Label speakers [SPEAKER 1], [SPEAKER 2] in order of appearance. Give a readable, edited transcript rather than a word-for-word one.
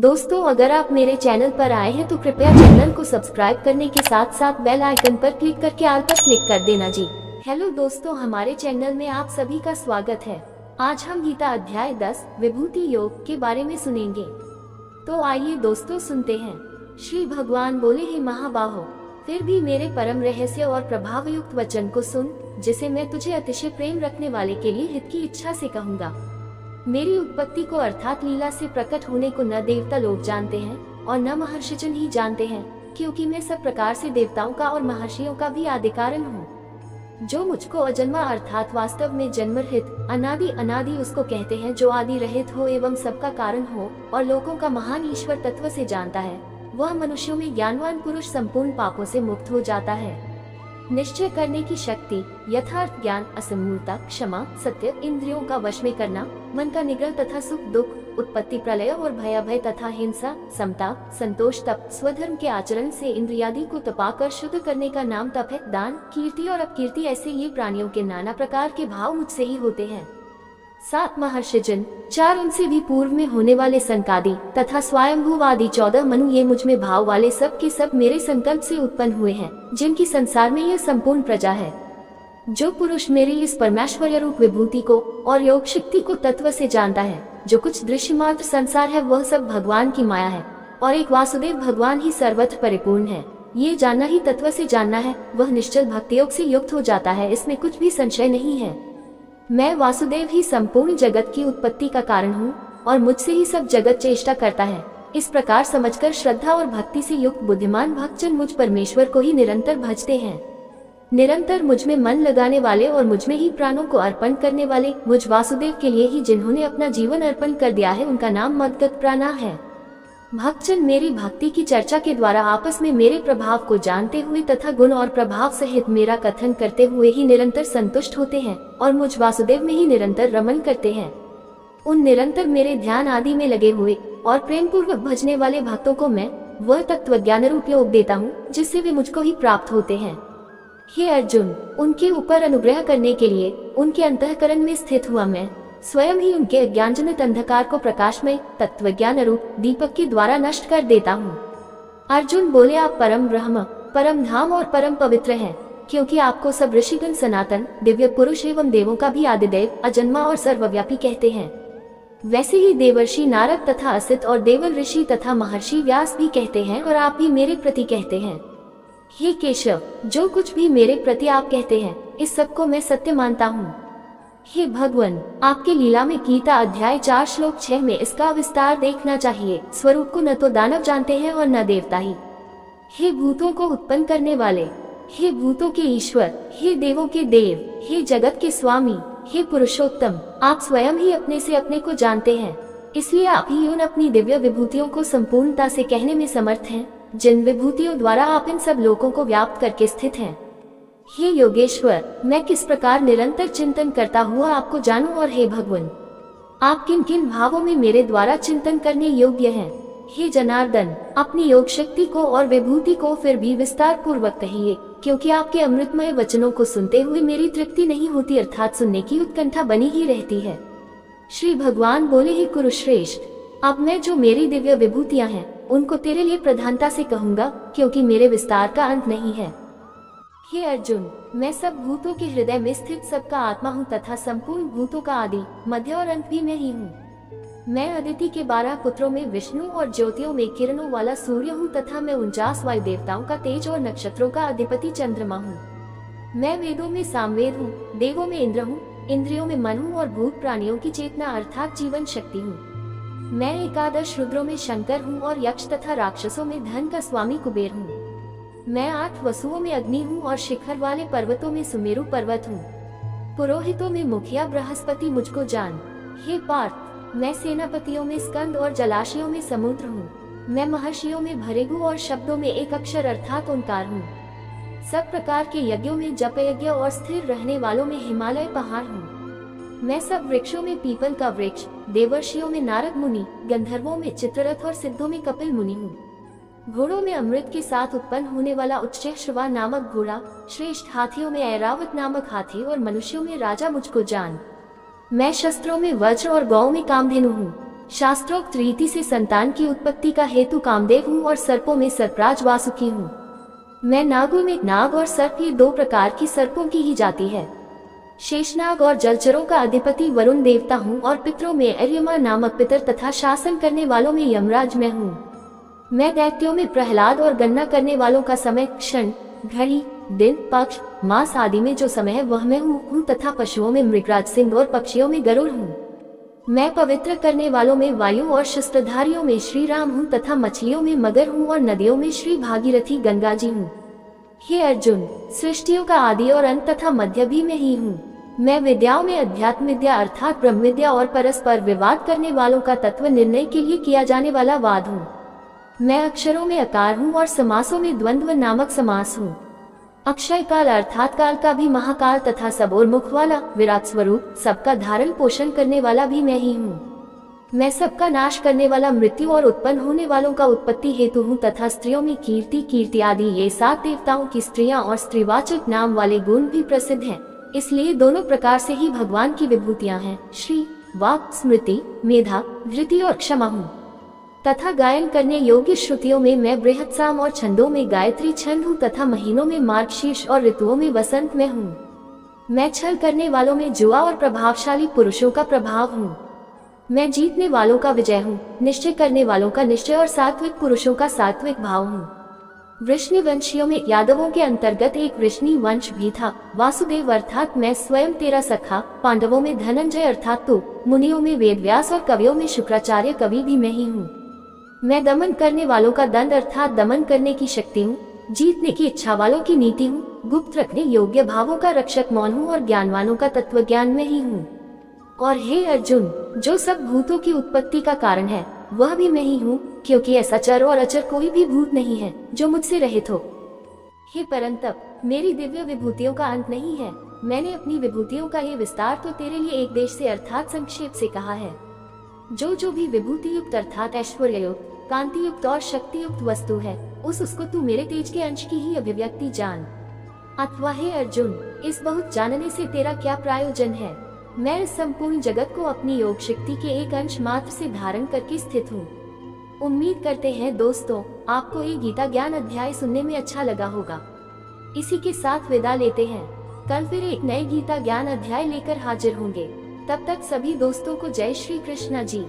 [SPEAKER 1] दोस्तों, अगर आप मेरे चैनल पर आए हैं तो कृपया चैनल को सब्सक्राइब करने के साथ साथ बेल आइकन पर क्लिक करके ऑल पर क्लिक कर देना जी। हेलो दोस्तों, हमारे चैनल में आप सभी का स्वागत है। आज हम गीता अध्याय 10 विभूति योग के बारे में सुनेंगे। तो आइए दोस्तों सुनते हैं। श्री भगवान बोले, हे महाबाहो, फिर भी मेरे परम रहस्य और प्रभावयुक्त वचन को सुन, जिसे मैं तुझे अतिशय प्रेम रखने वाले के लिए हित की इच्छा से कहूँगा। मेरी उत्पत्ति को अर्थात लीला से प्रकट होने को न देवता लोग जानते हैं और न महर्षिजन ही जानते हैं, क्योंकि मैं सब प्रकार से देवताओं का और महर्षियों का भी आदि कारण हूँ। जो मुझको अजन्मा अर्थात वास्तव में जन्म रहित अनादि अनादि उसको कहते हैं, जो आदि रहित हो एवं सबका कारण हो और लोगों का महान ईश्वर तत्व से जानता है, वह मनुष्यों में ज्ञानवान पुरुष संपूर्ण पापों से मुक्त हो जाता है। निश्चय करने की शक्ति, यथार्थ ज्ञान, असमूलता, क्षमा, सत्य, इंद्रियों का वश में करना, मन का निग्रह तथा सुख दुख, उत्पत्ति प्रलय और भय तथा हिंसा, समता, संतोष, तप, स्वधर्म के आचरण से इंद्रियादि को तपाकर शुद्ध करने का नाम तप है। दान, कीर्ति और अपकीर्ति, ऐसे ये प्राणियों के नाना प्रकार के भाव मुझसे ही होते हैं। 7 महर्षिजन, 4 उनसे भी पूर्व में होने वाले संकादि तथा स्वयंभुव आदि 14 मनु, ये मुझ में भाव वाले सब के सब मेरे संकल्प से उत्पन्न हुए हैं, जिनकी संसार में यह संपूर्ण प्रजा है। जो पुरुष मेरी इस परमेश्वर्य रूप विभूति को और योग शक्ति को तत्व से जानता है, जो कुछ दृश्य मात्र संसार है वह सब भगवान की माया है और एक वासुदेव भगवान ही सर्वत्र परिपूर्ण है, ये जानना ही तत्व से जानना है, वह निश्चल भक्ति योग से युक्त हो जाता है, इसमें कुछ भी संशय नहीं है। मैं वासुदेव ही संपूर्ण जगत की उत्पत्ति का कारण हूँ और मुझसे ही सब जगत चेष्टा करता है। इस प्रकार समझकर श्रद्धा और भक्ति से युक्त बुद्धिमान भक्तजन मुझ परमेश्वर को ही निरंतर भजते हैं। निरंतर मुझ में मन लगाने वाले और मुझ में ही प्राणों को अर्पण करने वाले, मुझ वासुदेव के लिए ही जिन्होंने अपना जीवन अर्पण कर दिया है, उनका नाम मद्गत प्राणा है। भक्तजन मेरी भक्ति की चर्चा के द्वारा आपस में मेरे प्रभाव को जानते हुए तथा गुण और प्रभाव सहित मेरा कथन करते हुए ही निरंतर संतुष्ट होते हैं और मुझ वासुदेव में ही निरंतर रमन करते हैं। उन निरंतर मेरे ध्यान आदि में लगे हुए और प्रेम पूर्वक भजने वाले भक्तों को मैं वह तत्व ज्ञान रूप योग देता हूँ, जिससे वे मुझको ही प्राप्त होते हैं। हे अर्जुन, उनके ऊपर अनुग्रह करने के लिए उनके अंतःकरण में स्थित हुआ मैं स्वयं ही उनके अज्ञानजनित अंधकार को प्रकाशमय तत्व ज्ञान रूप दीपक के द्वारा नष्ट कर देता हूँ। अर्जुन बोले, आप परम ब्रह्म, परम धाम और परम पवित्र हैं, क्योंकि आपको सब ऋषिगण सनातन दिव्य पुरुष एवं देवों का भी आदिदेव, अजन्मा और सर्वव्यापी कहते हैं। वैसे ही देवर्षि नारद तथा असित और देवर ऋषि तथा महर्षि व्यास भी कहते हैं और आप भी मेरे प्रति कहते हैं। हे केशव, जो कुछ भी मेरे प्रति आप कहते हैं, इस सब को मैं सत्य मानता हूँ। हे भगवान, आपके लीला में गीता अध्याय 4 श्लोक 6 में इसका विस्तार देखना चाहिए। स्वरूप को न तो दानव जानते हैं और न देवता ही। हे भूतों को उत्पन्न करने वाले, हे भूतों के ईश्वर, हे देवों के देव, हे जगत के स्वामी, हे पुरुषोत्तम, आप स्वयं ही अपने से अपने को जानते हैं, इसलिए आप ही उन अपनी दिव्य विभूतियों को संपूर्णता से कहने में समर्थ हैं, जिन विभूतियों द्वारा आप इन सब लोकों को व्याप्त करके स्थित हैं। हे योगेश्वर, मैं किस प्रकार निरंतर चिंतन करता हुआ आपको जानूं, और हे भगवान, आप किन किन भावों में मेरे द्वारा चिंतन करने योग्य हैं। हे जनार्दन, अपनी योग शक्ति को और विभूति को फिर भी विस्तार पूर्वक कहिए, क्योंकि आपके अमृतमय वचनों को सुनते हुए मेरी तृप्ति नहीं होती, अर्थात सुनने की उत्कंठा बनी ही रहती है। श्री भगवान बोले, हे कुरुश्रेष्ठ, अब मैं जो मेरी दिव्य विभूतियां हैं उनको तेरे लिए प्रधानता से कहूँगा, क्योंकि मेरे विस्तार का अंत नहीं है। हे अर्जुन, मैं सब भूतों के हृदय में स्थित सबका आत्मा हूँ तथा संपूर्ण भूतों का आदि मध्य और अंत भी मैं ही हूँ। मैं अदिति के 12 पुत्रों में विष्णु और ज्योतियों में किरणों वाला सूर्य हूँ तथा मैं 49 वायु देवताओं का तेज और नक्षत्रों का अधिपति चंद्रमा हूँ। मैं वेदों में सामवेद हूँ, देवों में इंद्र हूँ, इंद्रियों में मन हूँ और भूत प्राणियों की चेतना अर्थात जीवन शक्ति हूँ। मैं 11 रुद्रों में शंकर हूँ और यक्ष तथा राक्षसों में धन का स्वामी कुबेर हूँ। मैं 8 वसुओं में अग्नि हूँ और शिखर वाले पर्वतों में सुमेरु पर्वत हूँ। पुरोहितों में मुखिया बृहस्पति मुझको जान। हे पार्थ, मैं सेनापतियों में स्कंद और जलाशयों में समुद्र हूँ। मैं महर्षियों में भृगु और शब्दों में एक अक्षर अर्थात ओंकार हूँ। सब प्रकार के यज्ञों में जप यज्ञ और स्थिर रहने वालों में हिमालय पहाड़ हूँ। मैं सब वृक्षों में पीपल का वृक्ष, देवर्षियों में नारद मुनि, गंधर्वों में चित्ररथ और सिद्धों में कपिल मुनि हूँ। घोड़ों में अमृत के साथ उत्पन्न होने वाला उच्चैःश्रवा नामक घोड़ा, श्रेष्ठ हाथियों में ऐरावत नामक हाथी और मनुष्यों में राजा मुझको जान। मैं शस्त्रों में वज्र और गौ में कामधेनु हूँ। शास्त्रोक्त रीति से संतान की उत्पत्ति का हेतु कामदेव हूँ और सर्पों में सर्पराज वासुकी हूँ। मैं नागों में नाग और सर्प ये दो प्रकार की सर्पों की ही जाति है। शेषनाग और जलचरों का अधिपति वरुण देवता हूँ और पितरों में अर्यमा नामक पितर तथा शासन करने वालों में यमराज मैं हूँ। मैं दैत्यों में प्रहलाद और गणना करने वालों का समय, क्षण, घड़ी, दिन, पक्ष, मास आदि में जो समय है वह मैं हूँ तथा पशुओं में मृगराज सिंह और पक्षियों में गरुड़ हूँ। मैं पवित्र करने वालों में वायु और शस्त्रधारियों में श्री राम हूँ तथा मछलियों में मगर हूँ और नदियों में श्री भागीरथी गंगा जी हूँ। हे अर्जुन, सृष्टियों का आदि और अंत तथा मध्य भी मैं ही हूँ। मैं विद्याओं में अध्यात्म विद्या अर्थात ब्रह्म विद्या और परस्पर विवाद करने वालों का तत्व निर्णय के लिए किया जाने वाला वाद हूँ। मैं अक्षरों में अकार हूँ और समासों में द्वंद्व नामक समास हूँ। अक्षय काल अर्थात काल का भी महाकाल तथा सबोर मुख वाला विराट स्वरूप, सबका धारण पोषण करने वाला भी मैं ही हूँ। मैं सबका नाश करने वाला मृत्यु और उत्पन्न होने वालों का उत्पत्ति हेतु हूँ तथा स्त्रियों में कीर्ति, कीर्ति आदि ये 7 देवताओं की स्त्रियां और स्त्रीवाचक नाम वाले गुण भी प्रसिद्ध हैं। इसलिए दोनों प्रकार से ही भगवान की विभूतियां हैं। श्री, वाक, स्मृति, मेधा, धृति और क्षमा हूँ तथा गायन करने योग्य श्रुतियों में मैं बृहत साम और छंदों में गायत्री छंद हूँ तथा महीनों में मार्गशीर्ष और ऋतुओं में वसंत में हूँ। मैं छल करने वालों में जुआ और प्रभावशाली पुरुषों का प्रभाव हूँ। मैं जीतने वालों का विजय हूँ, निश्चय करने वालों का निश्चय और सात्विक पुरुषों का सात्विक भाव हूँ। वृष्णि वंशियों में यादवों के अंतर्गत एक वृष्णि वंश भी था। वासुदेव अर्थात मैं स्वयं तेरा सखा, पांडवों में धनंजय अर्थात तू, मुनियों में वेदव्यास और कवियों में शुक्राचार्य कवि भी मैं ही हूँ। मैं दमन करने वालों का दंड अर्थात दमन करने की शक्ति हूँ, जीतने की इच्छा वालों की नीति हूँ, गुप्त रखने योग्य भावों का रक्षक मौन हूँ और ज्ञानवानों का तत्व ज्ञान में ही हूँ। और हे अर्जुन, जो सब भूतों की उत्पत्ति का कारण है वह भी मैं ही हूँ, क्योंकि ऐसा चर और अचर कोई भी भूत नहीं है जो मुझसे रहित हो। हे परंतप, मेरी दिव्य विभूतियों का अंत नहीं है। मैंने अपनी विभूतियों का ये विस्तार तो तेरे लिए एक देश से अर्थात संक्षेप से कहा है। जो भी विभूति युक्त अर्थात ऐश्वर्य युक्त, कांति युक्त और शक्ति युक्त वस्तु है उसको तू मेरे तेज के अंश की ही अभिव्यक्ति जान। अथवा हे अर्जुन, इस बहुत जानने से तेरा क्या प्रयोजन है? मैं इस संपूर्ण जगत को अपनी योग शक्ति के एक अंश मात्र से धारण करके स्थित हूँ। उम्मीद करते हैं दोस्तों, आपको ये गीता ज्ञान अध्याय सुनने में अच्छा लगा होगा। इसी के साथ विदा लेते हैं। कल फिर एक नए गीता ज्ञान अध्याय लेकर हाजिर होंगे। तब तक सभी दोस्तों को जय श्री कृष्ण जी।